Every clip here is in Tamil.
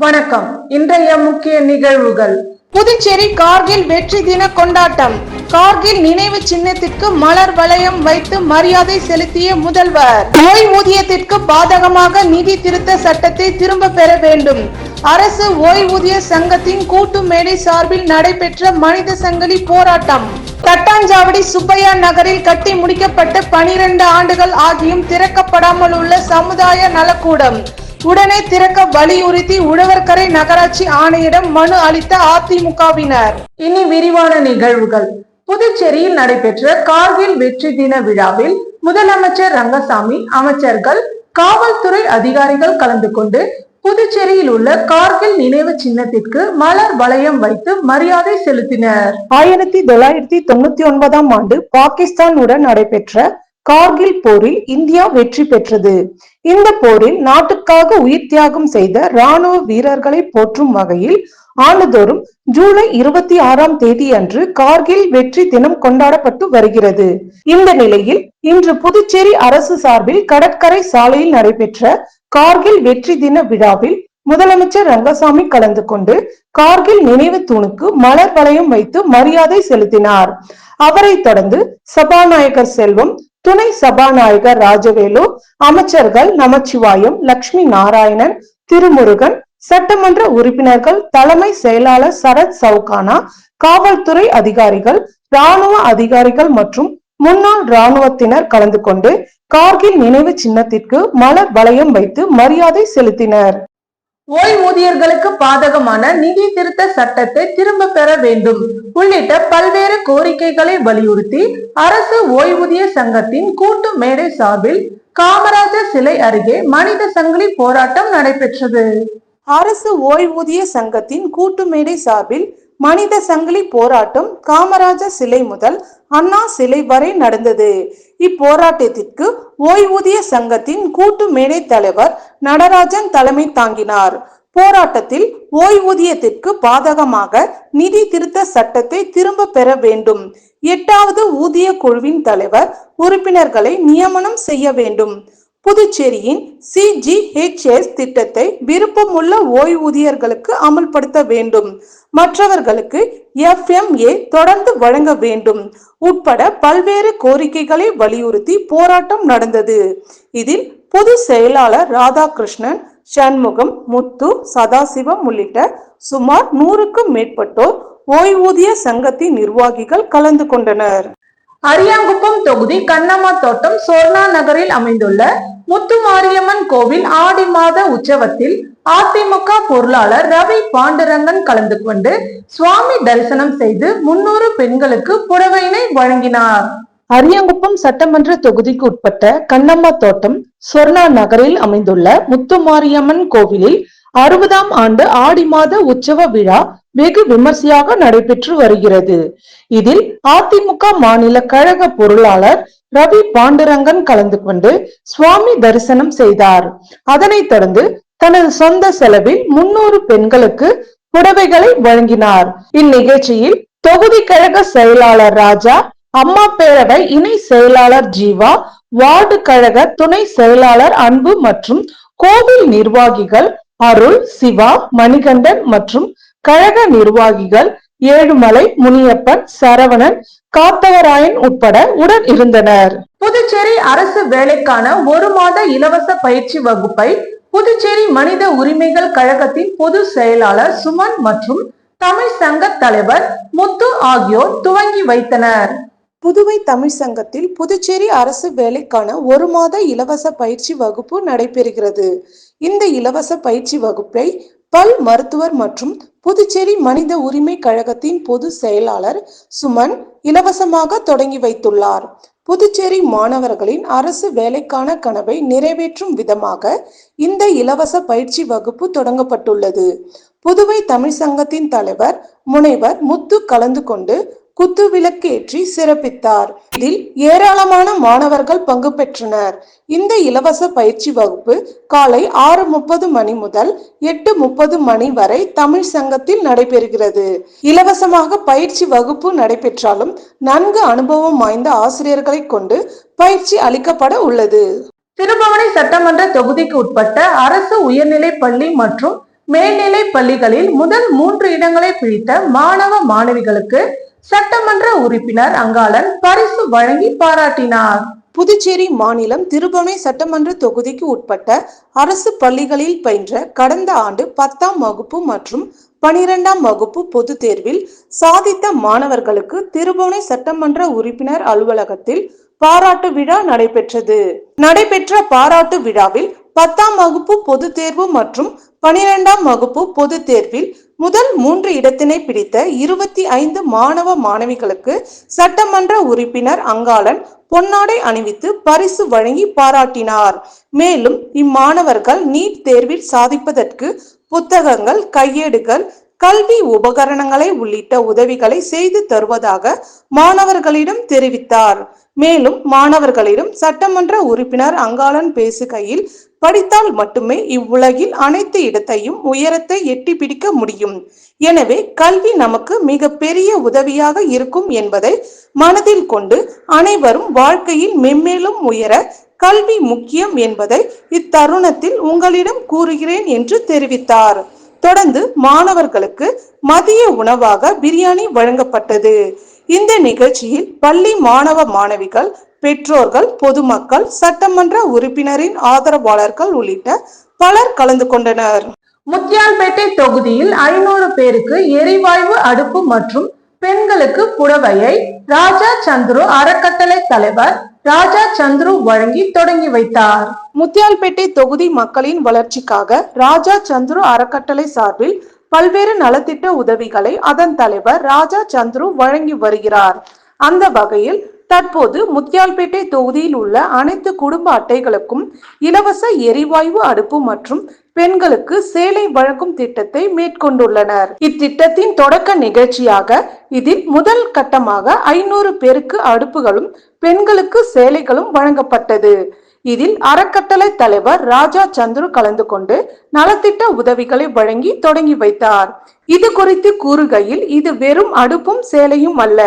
வணக்கம். இன்றைய முக்கிய நிகழ்வுகள். புதுச்சேரி கார்கில் வெற்றி தின கொண்டாட்டம். கார்கில் நினைவு சின்னத்திற்கு மலர் வளையம் வைத்து மரியாதை செலுத்திய முதல்வர். ஓய்வூதியத்திற்கு பாதகமாக நிதி திருத்த சட்டத்தை திரும்ப பெற வேண்டும். அரசு ஓய்வூதிய சங்கத்தின் கூட்டு மேடை சார்பில் நடைபெற்ற மனித சங்கிலி போராட்டம். தட்டாஞ்சாவடி சுப்பையா நகரில் கட்டி முடிக்கப்பட்ட 12 ஆண்டுகள் ஆகியும் திறக்கப்படாமல் உள்ள சமுதாய நலக்கூடம் உடனே திறக்க வலியுறுத்தி உழவர்கரை நகராட்சி ஆணையிடம் மனு அளித்த அதிமுகவினர். இனி விரிவான நிகழ்வுகள். புதுச்சேரியில் நடைபெற்ற கார்கில் வெற்றி தின விழாவில் முதலமைச்சர் ரங்கசாமி, அமைச்சர்கள், காவல்துறை அதிகாரிகள் கலந்து கொண்டு புதுச்சேரியில் உள்ள கார்கில் நினைவு சின்னத்திற்கு மலர் வளையம் வைத்து மரியாதை செலுத்தினர். 1999 ஆண்டு பாகிஸ்தானுடன் நடைபெற்ற கார்கில் போரில் இந்தியா வெற்றி பெற்றது. இந்த போரில் நாட்டுக்காக உயிர் தியாகம் செய்த ராணுவ வீரர்களை போற்றும் வகையில் ஆண்டுதோறும் ஜூலை 26ஆம் தேதி அன்று கார்கில் வெற்றி தினம் கொண்டாடப்பட்டு வருகிறது. இந்த நிலையில் இன்று புதுச்சேரி அரசு சார்பில் கடற்கரை சாலையில் நடைபெற்ற கார்கில் வெற்றி தின விழாவில் முதலமைச்சர் ரங்கசாமி கலந்து கொண்டு கார்கில் நினைவு தூணுக்கு மலர் வளையம் வைத்து மரியாதை செலுத்தினார். அவரை தொடர்ந்து சபாநாயகர் செல்வம், துணை சபாநாயகர் ராஜவேலு, அமைச்சர்கள் நமச்சிவாயம், லட்சுமி நாராயணன், திருமுருகன், சட்டமன்ற உறுப்பினர்கள், தலைமை செயலாளர் சரத் சவுகானா, காவல்துறை அதிகாரிகள், ராணுவ அதிகாரிகள் மற்றும் முன்னாள் ராணுவத்தினர் கலந்து கொண்டு கார்கில் நினைவு சின்னத்திற்கு மலர் வளையம் வைத்து மரியாதை செலுத்தினர். ஓய்வூதியர்களுக்கு பாதகமான நிதி திருத்த சட்டத்தை திரும்ப பெற வேண்டும் உள்ளிட்ட பல்வேறு கோரிக்கைகளை வலியுறுத்தி அரசு ஓய்வூதிய சங்கத்தின் கூட்டு மேடை சார்பில் காமராஜர் சிலை அருகே மனித சங்கிலி போராட்டம் நடைபெற்றது. அரசு ஓய்வூதிய சங்கத்தின் கூட்டு மேடை சார்பில் மனித சங்கிலி போராட்டம் காமராஜர் சிலை முதல் அண்ணா சிலை வரை நடந்தது. இப்போராட்டத்திற்கு ஓய்வூதிய சங்கத்தின் கூட்டு மேடை தலைவர் நடராஜன் தலைமை தாங்கினார். போராட்டத்தில் ஓய்வூதியத்திற்கு பாதகமாக நிதி திருத்த சட்டத்தை திரும்ப பெற வேண்டும், 8வது ஊதிய குழுவின் தலைவர் உறுப்பினர்களை நியமனம் செய்ய வேண்டும், புதுச்சேரியின் CGHS திட்டத்தை விருப்பமுள்ள ஓய்வூதியர்களுக்கு அமல்படுத்த வேண்டும், மற்றவர்களுக்கு FMA தொடர்ந்து வழங்க வேண்டும் உட்பட பல்வேறு கோரிக்கைகளை வலியுறுத்தி போராட்டம் நடந்தது. இதில் பொது செயலாளர் ராதாகிருஷ்ணன், சண்முகம், முத்து, சதாசிவம் உள்ளிட்ட சுமார் 100க்கும் மேற்பட்டோர் ஓய்வூதிய சங்கத்தின் நிர்வாகிகள் கலந்து கொண்டனர். அரியாங்குப்பம் தொகுதி கண்ணம்மா தோட்டம் சொர்ணா நகரில் அமைந்துள்ள முத்துமாரியம்மன் கோவில் ஆடி மாத உற்சவத்தில் அதிமுக பொருளாளர் ரவி பாண்டுரங்கன் கலந்து கொண்டு சுவாமி தரிசனம் செய்து 300 பெண்களுக்கு புடவையினை வழங்கினார். அரியாங்குப்பம் சட்டமன்ற தொகுதிக்கு உட்பட்ட கண்ணம்மா தோட்டம் சொர்ணா நகரில் அமைந்துள்ள முத்துமாரியம்மன் கோவிலில் 60ஆம் ஆண்டு ஆடி மாத உற்சவ விழா வெகு விமர்சையாக நடைபெற்று வருகிறது. இதில் அதிமுக மாநில கழக பொருளாளர் ரவி பாண்டுரங்கன் கலந்து கொண்டு சுவாமி தரிசனம் செய்தார். அதனைத் தொடர்ந்து தனது சொந்த செலவில் 300 பெண்களுக்கு புடவைகளை வழங்கினார். இந்நிகழ்ச்சியில் தொகுதி கழக செயலாளர் ராஜா, அம்மா பேரவை இணை செயலாளர் ஜீவா, வார்டு கழக துணை செயலாளர் அன்பு மற்றும் கோவில் நிர்வாகிகள் அருள், சிவா, மணிகண்டன் மற்றும் கழக நிர்வாகிகள் ஏழுமலை, முனியப்பன், சரவணன், காத்தவராயன் உட்பட உடன் இருந்தனர். புதுச்சேரி அரசு வேலைக்கான 1 மாத இலவச பயிற்சி வகுப்பை புதுச்சேரி மனித உரிமைகள் கழகத்தின் பொது செயலாளர் சுமன் மற்றும் தமிழ் சங்க தலைவர் முத்து ஆகியோர் துவங்கி வைத்தனர். புதுவை தமிழ் சங்கத்தில் புதுச்சேரி அரசு வேலைக்கான 1 மாத இலவச பயிற்சி வகுப்பு நடைபெறுகிறது. இந்த இலவச பயிற்சி வகுப்பை பல் மருத்துவர் மற்றும் புதுச்சேரி மனித உரிமை கழகத்தின் பொது செயலாளர் சுமன் இலவசமாக தொடங்கி வைத்துள்ளார். புதுச்சேரி மாணவர்களின் அரசு வேலைக்கான கனவை நிறைவேற்றும் விதமாக இந்த இலவச பயிற்சி வகுப்பு தொடங்கப்பட்டுள்ளது. புதுவை தமிழ் சங்கத்தின் தலைவர் முனைவர் முத்து கலந்து கொண்டு குத்து விளக்கேற்றி சிறப்பித்தார். இதில் ஏராளமான மாணவர்கள் பங்கு பெற்றனர். இந்த இலவச பயிற்சி வகுப்பு காலை 6:30 மணி முதல் 8:30 மணி வரை தமிழ் சங்கத்தில் நடைபெறுகிறது. இலவசமாக பயிற்சி வகுப்பு நடைபெற்றாலும் நன்கு அனுபவம் வாய்ந்த ஆசிரியர்களை கொண்டு பயிற்சி அளிக்கப்பட உள்ளது. திருபுவனை சட்டமன்ற தொகுதிக்கு உட்பட்ட அரசு உயர்நிலை பள்ளி மற்றும் மேல்நிலை பள்ளிகளில் முதல் 3 இடங்களை பிடித்த மாணவ மாணவிகளுக்கு சட்டமன்ற உறுப்பினர் அங்காளன் பரிசு வழங்கி பாராட்டினார். புதுச்சேரி மாநிலம் திருபுவனை சட்டமன்ற தொகுதிக்கு உட்பட்ட அரசு பள்ளிகளில் பயின்ற கடந்த ஆண்டு 10ஆம் வகுப்பு மற்றும் 12ஆம் வகுப்பு பொதுத் தேர்வில் சாதித்த மாணவர்களுக்கு திருபுவனை சட்டமன்ற உறுப்பினர் அலுவலகத்தில் பாராட்டு விழா நடைபெற்ற பாராட்டு விழாவில் 10ஆம் வகுப்பு பொதுத் தேர்வு மற்றும் 12ஆம் வகுப்பு பொதுத் தேர்வில் முதல் 3 இடத்தினை பிடித்த 25 மாணவ மாணவிகளுக்கு சட்டமன்ற உறுப்பினர் அங்காளன் பொன்னாடை அணிவித்து பரிசு வழங்கி பாராட்டினார். மேலும் இம்மாணவர்கள் நீட் தேர்வில் சாதிப்பதற்கு புத்தகங்கள், கையேடுகள், கல்வி உபகரணங்களை உள்ளிட்ட உதவிகளை செய்து தருவதாக மாணவர்களிடம் தெரிவித்தார். மேலும் மாணவர்களிடம் சட்டமன்ற உறுப்பினர் அங்காளன் பேசுகையில், படித்தால் மட்டுமே இவ்வுலகில் அனைத்து இடத்தையும் உயரத்தை எட்டி பிடிக்க முடியும். எனவே கல்வி நமக்கு மிக பெரிய உதவியாக இருக்கும் என்பதை மனதில் கொண்டு அனைவரும் வாழ்க்கையில் மென்மேலும் உயர கல்வி முக்கியம் என்பதை இத்தருணத்தில் உங்களிடம் கூறுகிறேன் என்று தெரிவித்தார். தொடர்ந்து மாணவர்களுக்கு மதிய உணவாக பிரியாணி வழங்கப்பட்டது. இந்த நிகழ்ச்சியில் பள்ளி மாணவ மாணவிகள், பெற்றோர்கள், பொதுமக்கள், சட்டமன்ற உறுப்பினரின் ஆதரவாளர்கள் உள்ளிட்ட பலர் கலந்து கொண்டனர். முத்தியால்பேட்டை தொகுதியில் 500 பேருக்கு எரிவாயு அடுப்பு மற்றும் பெண்களுக்கு புடவையை ராஜா சந்துரு அறக்கட்டளை தலைவர் ராஜா சந்துரு வழங்கி தொடங்கி வைத்தார். முத்தியால்பேட்டை தொகுதி மக்களின் வளர்ச்சிக்காக ராஜா சந்துரு அறக்கட்டளை சார்பில் பல்வேறு நலத்திட்ட உதவிகளை அதன் தலைவர் ராஜா சந்துரு வழங்கி வருகிறார். அந்த வகையில் தற்போது முத்தியால்பேட்டை தொகுதியில் உள்ள அனைத்து குடும்ப அட்டைகளுக்கும் இலவச எரிவாயு அடுப்பு மற்றும் பெண்களுக்கு சேலை வழங்கும் திட்டத்தை மேற்கொண்டுள்ளனர். இத்திட்டத்தின் தொடக்க நிகழ்ச்சியாக இதில் முதல் கட்டமாக 500 பேருக்கு அடுப்புகளும் பெண்களுக்கு சேலைகளும் வழங்கப்பட்டது. இதில் அறக்கட்டளை தலைவர் ராஜா சந்துரு கலந்து கொண்டு நலத்திட்ட உதவிகளை வழங்கி தொடங்கி வைத்தார். இது குறித்து கூறுகையில், இது வெறும் அடுப்பும் சேலையும் அல்ல,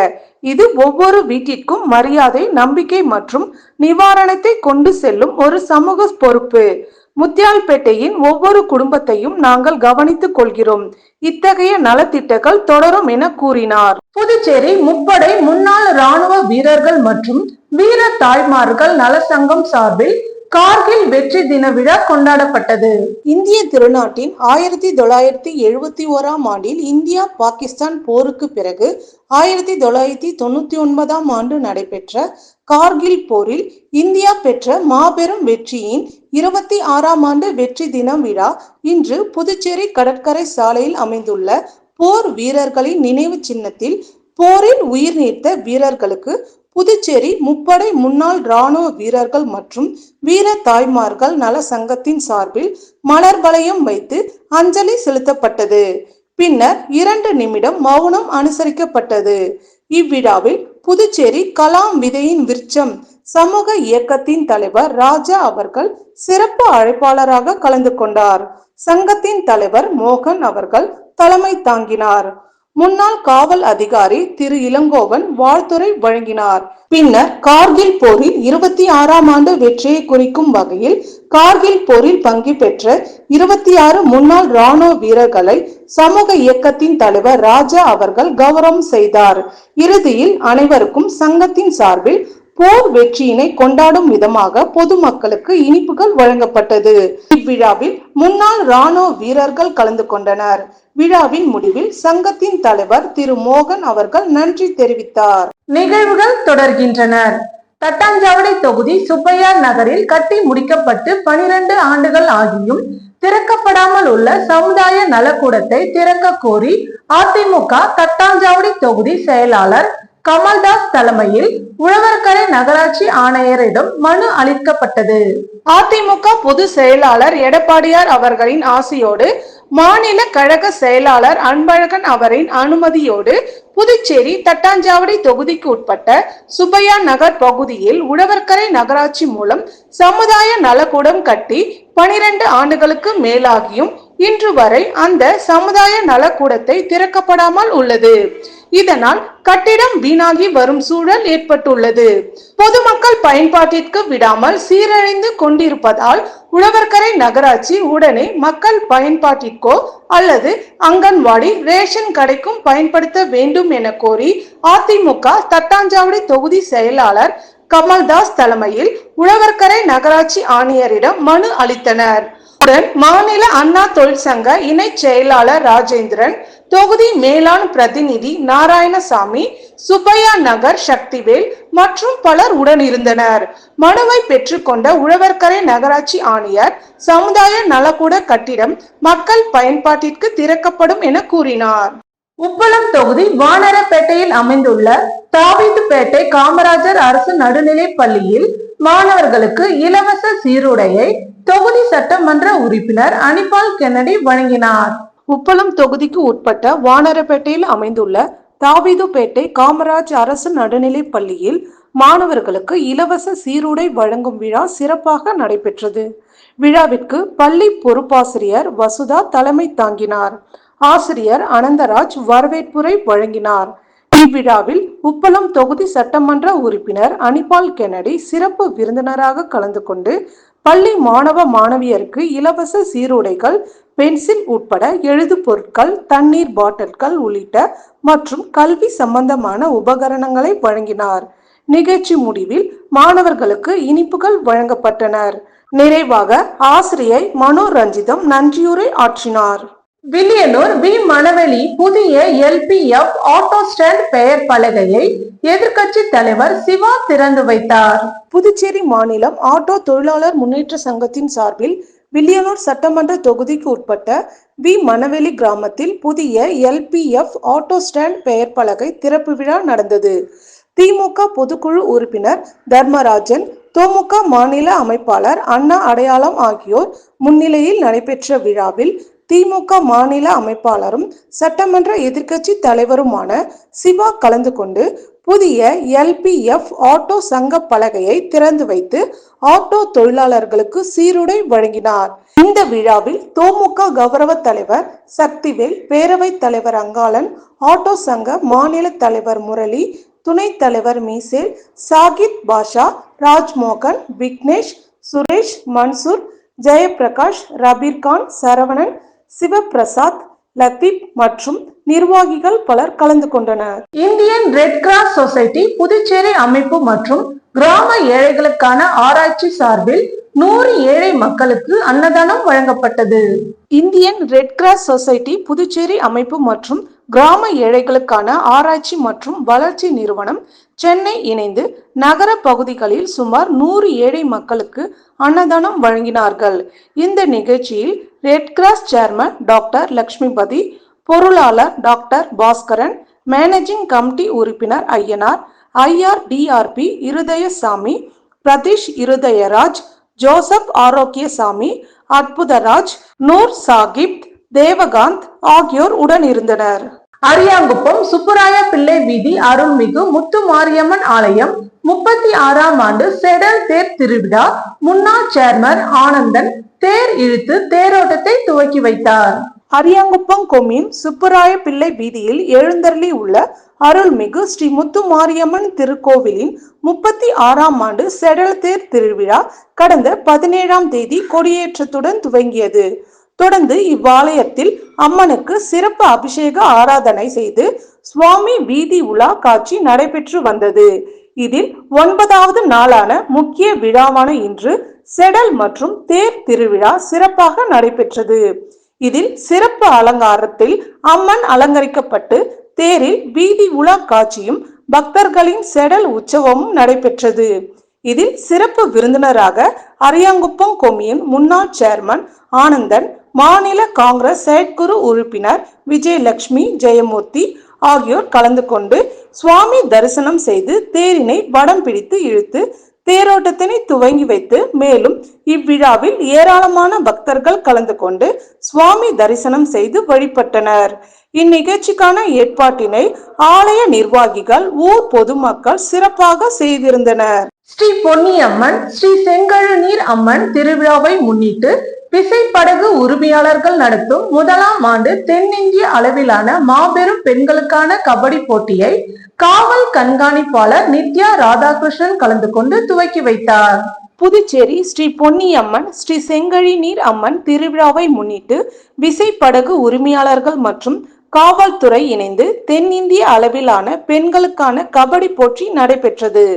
இது ஒவ்வொரு வீட்டிற்கும் மரியாதை, நம்பிக்கை மற்றும் நிவாரணத்தை கொண்டு செல்லும் ஒரு சமூக பொறுப்பு. முத்தியால்பேட்டையின் ஒவ்வொரு குடும்பத்தையும் நாங்கள் கவனித்துக் கொள்கிறோம். இத்தகைய நலத்திட்டங்கள் தொடரும் என கூறினார். புதுச்சேரி முப்படை முன்னாள் ராணுவ வீரர்கள் மற்றும் வீர தாய்மார்கள் நல சங்கம் சார்பில் கார்கில் வெற்றி தின விழா கொண்டாடப்பட்டது. இந்திய திருநாட்டின் 1971ஆம் ஆண்டில் இந்தியா பாகிஸ்தான் போருக்கு பிறகு 1999ஆம் ஆண்டு நடைபெற்ற கார்கில் போரில் இந்தியா பெற்ற மாபெரும் வெற்றியின் 26ஆம் ஆண்டு வெற்றி தினம் விழா இன்று புதுச்சேரி கடற்கரை சாலையில் அமைந்துள்ள போர் வீரர்களின் நினைவு சின்னத்தில் போரில் உயிர் நீத்த வீரர்களுக்கு புதுச்சேரி முப்படை முன்னாள் ராணுவ வீரர்கள் மற்றும் வீர தாய்மார்கள் நல சங்கத்தின் சார்பில் மலர் வளையம் வைத்து அஞ்சலி செலுத்தப்பட்டது. பின்னர் 2 நிமிடம் மௌனம் அனுசரிக்கப்பட்டது. இவ்விழாவில் புதுச்சேரி கலாம் விதையின் விருட்சம் சமூக இயக்கத்தின் தலைவர் ராஜா அவர்கள் சிறப்பு அழைப்பாளராக கலந்து கொண்டார். சங்கத்தின் தலைவர் மோகன் அவர்கள் தலைமை தாங்கினார். முன்னாள் காவல் அதிகாரி திரு இளங்கோவன் வாழ்த்துரை வழங்கினார். பின்னர் கார்கில் போரில் 26ஆம் ஆண்டு வெற்றியை குறிக்கும் வகையில் கார்கில் போரில் பங்கு பெற்ற 26 முன்னாள் ராணுவ வீரர்களை சமூக இயக்கத்தின் தலைவர் ராஜா அவர்கள் கௌரவம் செய்தார். இறுதியில் அனைவருக்கும் சங்கத்தின் சார்பில் போர் வெற்றியினை கொண்டாடும் விதமாக பொதுமக்களுக்கு இனிப்புகள் வழங்கப்பட்டது. இவ்விழாவில் முன்னாள் ராணுவ வீரர்கள் கலந்து கொண்டனர். விழாவின் முடிவில் சங்கத்தின் தலைவர் திரு மோகன் அவர்கள் நன்றி தெரிவித்தார். நிகழ்வுகள் தொடர்கின்றன. தட்டாஞ்சாவடி தொகுதி சுப்பையா நகரில் கட்டி முடிக்கப்பட்டு 12 ஆண்டுகள் ஆகியும் திறக்கப்படாமல் உள்ள சமுதாய நலக்கூடத்தை திறக்க கோரி அதிமுக தட்டாஞ்சாவடி தொகுதி செயலாளர் கமல்தாஸ் தலைமையில் உழவர்கரை நகராட்சி ஆணையரிடம் மனு அளிக்கப்பட்டது. அதிமுக பொதுச் செயலாளர் எடப்பாடியார் அவர்களின் ஆசையோடு மாநில கழக செயலாளர் அன்பழகன் அவரின் அனுமதியோடு புதுச்சேரி தட்டாஞ்சாவடி தொகுதிக்கு உட்பட்ட சுப்பையா நகர் பகுதியில் உழவர்கரை நகராட்சி மூலம் சமுதாய நலக்கூடம் கட்டி 12 ஆண்டுகளுக்கு மேலாகியும் இன்று வரை அந்த சமுதாய நலக்கூடத்தை திறக்கப்படாமல் உள்ளது. இதனால் கட்டிடம் வீணாகி வரும் சூழல் ஏற்பட்டுள்ளது. பொதுமக்கள் பயன்பாட்டிற்கு விடாமல் சீரழிந்து கொண்டிருப்பதால் உழவர்கரை நகராட்சி உடனே மக்கள் பயன்பாட்டிற்கோ அல்லது அங்கன்வாடி ரேஷன் கடைக்கும் பயன்படுத்த வேண்டும் என கோரி அதிமுக தட்டாஞ்சாவடி தொகுதி செயலாளர் கமல்தாஸ் தலைமையில் உழவர்கரை நகராட்சி ஆணையரிடம் மனு அளித்தனர். மாநில அண்ணா தொழிற்சங்க இணை செயலாளர் ராஜேந்திரன், தொகுதி மேலாண் பிரதிநிதி நாராயணசாமி, சுப்பையா நகர் சக்திவேல் மற்றும் பலர் உடனிருந்தனர். மனுவை பெற்றுக்கொண்ட உழவர்கரை நகராட்சி ஆணையர் சமுதாய நலக்கூட கட்டிடம் மக்கள் பயன்பாட்டிற்கு திறக்கப்படும் என கூறினார். உப்பளம் தொகுதி வானரப்பேட்டையில் அமைந்துள்ள தாவீதுப்பேட்டை காமராஜர் அரசு நடுநிலைப் பள்ளியில் மாணவர்களுக்கு இலவச சீருடையை தொகுதி சட்டமன்ற உறுப்பினர் அனிபால் கென்னடி வழங்கினார். உப்பளம் தொகுதிக்கு உட்பட்ட வானரப்பேட்டையில் அமைந்துள்ள தாவீதுப்பேட்டை காமராஜ் அரசு நடுநிலைப் பள்ளியில் மாணவர்களுக்கு இலவச சீருடை வழங்கும் விழா சிறப்பாக நடைபெற்றது. விழாவிற்கு பள்ளி பொறுப்பாசிரியர் வசுதா தலைமை தாங்கினார். ஆசிரியர் அனந்தராஜ் வரவேற்புரை வழங்கினார். இவ்விழாவில் உப்பளம் தொகுதி சட்டமன்ற உறுப்பினர் அனிபால் கென்னடி சிறப்பு விருந்தினராக கலந்து கொண்டு பள்ளி மாணவ மாணவியருக்கு இலவச சீருடைகள், பென்சில் உட்பட எழுது பொருட்கள், தண்ணீர் பாட்டில்கள் உள்ளிட்ட மற்றும் கல்வி சம்பந்தமான உபகரணங்களை வழங்கினார். நிகழ்ச்சி முடிவில் மாணவர்களுக்கு இனிப்புகள் வழங்கப்பட்டனர். நிறைவாக ஆசிரியை மனோரஞ்சிதம் நன்றியுரை ஆற்றினார். வில்லியனூர் வி மணவெளி புதிய LPF ஆட்டோ ஸ்டாண்ட் பெயர் பலகையை எதிர்க்கட்சி தலைவர் சிவா திறந்து வைத்தார். புதுச்சேரி மாநிலம் ஆட்டோ தொழிலாளர் முன்னேற்ற சங்கத்தின் சார்பில் வில்லியனூர் சட்டமன்ற தொகுதிக்கு உட்பட்ட வி மணவெளி கிராமத்தில் புதிய LPF ஆட்டோ ஸ்டாண்ட் பெயர் பலகை திறப்பு விழா நடந்தது. திமுக பொதுக்குழு உறுப்பினர் தர்மராஜன், தொமுக மாநில அமைப்பாளர் அண்ணா அடையாளம் ஆகியோர் முன்னிலையில் நடைபெற்ற விழாவில் திமுக மாநில அமைப்பாளரும் சட்டமன்ற எதிர்க்கட்சி தலைவருமான சிவா கலந்து கொண்டு புதிய LPF ஆட்டோ சங்க பலகையை திறந்து வைத்து ஆட்டோ தொழிலாளர்களுக்கு சீருடை வழங்கினார். இந்த விழாவில் தொமுக கௌரவ தலைவர் சக்திவேல், பேரவைத் தலைவர் அங்காளன், ஆட்டோ சங்க மாநில தலைவர் முரளி, துணைத் தலைவர் மீசேல், சாகித் பாஷா, ராஜ்மோகன், விக்னேஷ், சுரேஷ், மன்சூர், ஜெயபிரகாஷ், ரபீர்கான், சரவணன், சிவபிரசாத், லத்தீப் மற்றும் நிர்வாகிகள் பலர் கலந்து கொண்டனர். Indian red cross society Puducherry அமைப்பு மற்றும் கிராம ஏழைகளுக்கான ஆராய்ச்சி சார்பில் 100 ஏழை மக்களுக்கு அன்னதானம் வழங்கப்பட்டது. Indian red cross society Puducherry அமைப்பு மற்றும் கிராம ஏழைகளுக்கான ஆராய்ச்சி மற்றும் வளர்ச்சி நிறுவனம் சென்னை இணைந்து நகர பகுதிகளில் சுமார் 100 ஏழை மக்களுக்கு அன்னதானம் வழங்கினார்கள். இந்த நிகழ்ச்சியில் red cross chairman doctor Lakshmipathi, பொருளாளர் டாக்டர் பாஸ்கரன், மேனேஜிங் கமிட்டி உறுப்பினர் ஐயனார், IRDRP இருதயசாமி, பிரதீஷ் இருதயராஜ், ஜோசப் ஆரோக்கியசாமி, அற்புதராஜ், நூர் சாகிப், தேவகாந்த் ஆகியோர் உடன் இருந்தனர். அரியாங்குப்பம் சுப்புராய பிள்ளை வீதி அருள்மிகு முத்து மாரியம்மன் ஆலயம் 36ஆம் ஆண்டு செடல் தேர் திருவிழா முன்னாள் சேர்மன் ஆனந்தன் தேர் இழுத்து தேரோட்டத்தை துவக்கி வைத்தார். அரியாங்குப்பம் கொம்யூன் சுப்புராய பிள்ளை வீதியில் எழுந்தருளி உள்ள அருள்மிகு ஸ்ரீ முத்து மாரியம்மன் திருக்கோவிலின் 36ஆம் ஆண்டு செடல் தேர் திருவிழா கடந்த 17ஆம் தேதி கொடியேற்றத்துடன் துவங்கியது. தொடர்ந்து இவ்வாலயத்தில் அம்மனுக்கு சிறப்பு அபிஷேக ஆராதனை செய்து சுவாமி வீதி உலா காட்சி நடைபெற்று வந்தது. இதில் 9வது நாளான முக்கிய விழாவான இன்று செடல் மற்றும் தேர் திருவிழா சிறப்பாக நடைபெற்றது. இதில் சிறப்பு அலங்காரத்தில் அம்மன் அலங்கரிக்கப்பட்டு தேரில் வீதி உலா காட்சியும் பக்தர்களின் செடல் உற்சவமும் நடைபெற்றது. இதில் சிறப்பு விருந்தினராக அரியாங்குப்பம் கொம்யூன் முன்னாள் சேர்மன் ஆனந்தன், மாநில காங்கிரஸ் செயற்குழு உறுப்பினர் விஜயலட்சுமி, ஜெயமூர்த்தி ஆகியோர் கலந்து கொண்டு சுவாமி தரிசனம் செய்து தேரினை வடம் பிடித்து இழுத்து தேரோட்டத்தினை துவங்கி வைத்து மேலும் இவ்விழாவில் ஏராளமான பக்தர்கள் கலந்து கொண்டு சுவாமி தரிசனம் செய்து வழிபட்டனர். இந்நிகழ்ச்சிக்கான ஏற்பாட்டினை ஆலய நிர்வாகிகள், ஊர் பொதுமக்கள் சிறப்பாக செய்திருந்தனர். ஸ்ரீ பொன்னியம்மன், ஸ்ரீ செங்கழுநீர் அம்மன் திருவிழாவை முன்னிட்டு விசைப்படகு உரிமையாளர்கள் நடத்தும் முதலாம் ஆண்டு தென்னிந்திய அளவிலான மாபெரும் பெண்களுக்கான கபடி போட்டியை காவல் கண்காணிப்பாளர் நித்யா ராதாகிருஷ்ணன் கலந்து கொண்டு துவக்கி வைத்தார். புதுச்சேரி ஸ்ரீ பொன்னியம்மன் ஸ்ரீ செங்கழி நீர் அம்மன் திருவிழாவை முன்னிட்டு விசைப்படகு உரிமையாளர்கள் மற்றும் காவல்துறை இணைந்து தென்னிந்திய அளவிலான பெண்களுக்கான கபடி போட்டி நடைபெற்றது.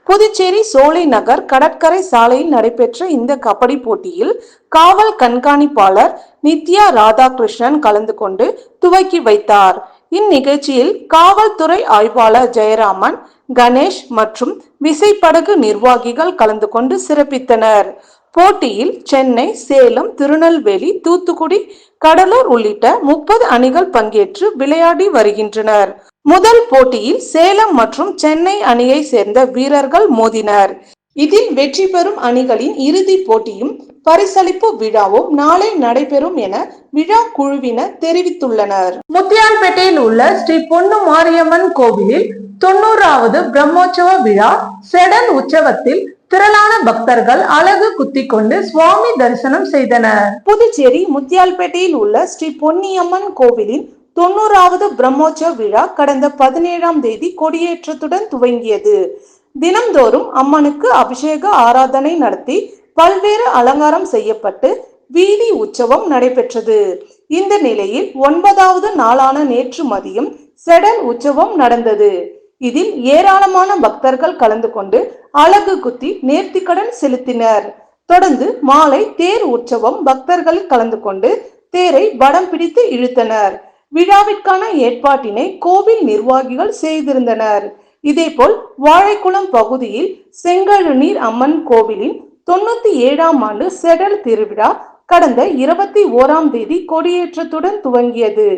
புதுச்சேரி சோலை நகர் கடற்கரை சாலையில் நடைபெற்ற இந்த கபடி போட்டியில் காவல் கண்காணிப்பாளர் நித்யா ராதாகிருஷ்ணன் கலந்து கொண்டு துவக்கி வைத்தார். இந்நிகழ்ச்சியில் காவல்துறை ஆய்வாளர் ஜெயராமன், கணேஷ் மற்றும் விசைப்படகு நிர்வாகிகள் கலந்து கொண்டு சிறப்பித்தனர். போட்டியில் சென்னை, சேலம், திருநெல்வேலி, தூத்துக்குடி, கடலூர் உள்ளிட்ட 30 அணிகள் பங்கேற்று விளையாடி வருகின்றனர். முதல் போட்டியில் சேலம் மற்றும் சென்னை அணியை சேர்ந்த வீரர்கள் மோதினர். இதில் வெற்றி பெறும் அணிகளின் இறுதி போட்டியும் பரிசளிப்பு விழாவும் நாளை நடைபெறும் என விழா குழுவினர் தெரிவித்துள்ளனர். முத்தியால்பேட்டையில் உள்ள ஸ்ரீ பொன்னு மாரியம்மன் கோவிலில் 90வது பிரம்மோற்சவ விழா செடல் உற்சவத்தில் திரளான பக்தர்கள் அலகு குத்திக் கொண்டு சுவாமி தரிசனம் செய்தனர். புதுச்சேரி முத்தியால்பேட்டையில் உள்ள ஸ்ரீ பொன்னியம்மன் கோவிலின் 90வது பிரம்மோற்சவ விழா கடந்த 17ஆம் தேதி கொடியேற்றத்துடன் துவங்கியது. தினம்தோறும் அம்மனுக்கு அபிஷேக ஆராதனை நடத்தி பல்வேறு அலங்காரம் செய்யப்பட்டு வீதி உற்சவம் நடைபெற்றது. இந்த நிலையில் 9வது நாளான நேற்று மதியம் செடல் உற்சவம் நடந்தது. இதில் ஏராளமான பக்தர்கள் கலந்து கொண்டு அலகு குத்தி நேர்த்திக்கடன் செலுத்தினர். தொடர்ந்து மாலை தேர் உற்சவம் பக்தர்கள் கலந்து கொண்டு தேரை வடம் பிடித்து இழுத்தனர். விழாவிற்கான ஏற்பாட்டினை கோவில் நிர்வாகிகள் செய்திருந்தனர். இதேபோல் வாழைக்குளம் பகுதியில் செங்கழுநீர் அம்மன் கோவிலின் 97ஆம் ஆண்டு செடல் திருவிழா கடந்த 21ஆம் தேதி கொடியேற்றத்துடன் துவங்கியது.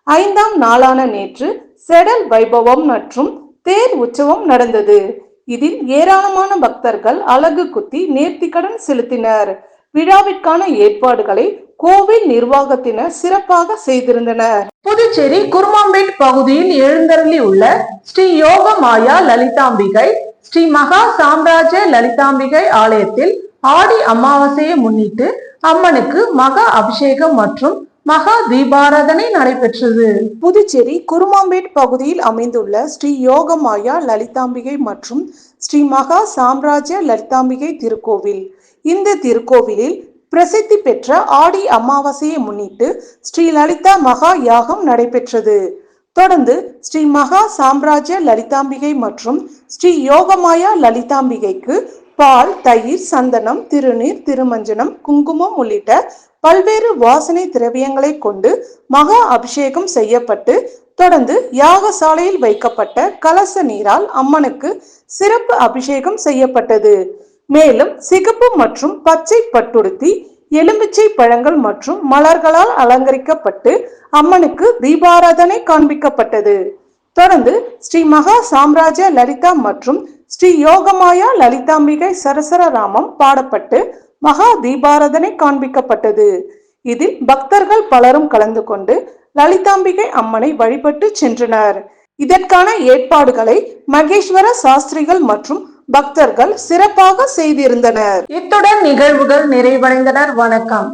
5ஆம் நாளான நேற்று செடல் வைபவம் மற்றும் தேர் உற்சவம் நடந்தது. இதில் ஏராளமான பக்தர்கள் அலகு குத்தி நேர்த்திக்கடன் செலுத்தினர். விழாவிற்கான ஏற்பாடுகளை கோவில் நிர்வாகத்தினர் சிறப்பாக செய்திருந்தனர். புதுச்சேரி குருமாம்பேட் பகுதியில் எழுந்தருளி உள்ள ஸ்ரீ யோக மாயா லலிதாம்பிகை ஸ்ரீ மகா சாம்ராஜ்ய லலிதாம்பிகை ஆலயத்தில் ஆடி அமாவாசையை முன்னிட்டு அம்மனுக்கு மகா அபிஷேகம் மற்றும் மகா தீபாராதனை நடைபெற்றது. புதுச்சேரி குருமாம்பேட் பகுதியில் அமைந்துள்ள ஸ்ரீ யோக மாயா லலிதாம்பிகை மற்றும் ஸ்ரீ மகா சாம்ராஜ்ய லலிதாம்பிகை திருக்கோவில். இந்த திருக்கோவிலில் பிரசித்தி பெற்ற ஆடி அமாவாசையை முன்னிட்டு ஸ்ரீ லலிதா மகா யாகம் நடைபெற்றது. தொடர்ந்து ஸ்ரீ மகா சாம்ராஜ்ய லலிதாம்பிகை மற்றும் ஸ்ரீ யோகமாயா லலிதாம்பிகைக்கு பால், தயிர், சந்தனம், திருநீர், திருமஞ்சனம், குங்குமம் உள்ளிட்ட பல்வேறு வாசனை திரவியங்களை கொண்டு மகா அபிஷேகம் செய்யப்பட்டு தொடர்ந்து யாகசாலையில் வைக்கப்பட்ட கலச நீரால் அம்மனுக்கு சிறப்பு அபிஷேகம் செய்யப்பட்டது. மேலும் சிகப்பு மற்றும் பச்சை பட்டுடுத்தி எலுமிச்சை பழங்கள் மற்றும் மலர்களால் அலங்கரிக்கப்பட்டு அம்மனுக்கு தீபாராதனை காண்பிக்கப்பட்டது. தொடர்ந்து ஸ்ரீ மகா சாம்ராஜ்ய லலிதா மற்றும் ஸ்ரீ யோகமாயா லலிதாம்பிகை சரசரராமம் பாடப்பட்டு மகா தீபாராதனை காண்பிக்கப்பட்டது. இதில் பக்தர்கள் பலரும் கலந்து கொண்டு லலிதாம்பிகை அம்மனை வழிபட்டு சென்றனர். இதற்கான ஏற்பாடுகளை மகேஸ்வர சாஸ்திரிகள் மற்றும் பக்தர்கள் சிறப்பாக செய்திருந்தனர். இத்துடன் நிகழ்வுகள் நிறைவடைந்தனர். வணக்கம்.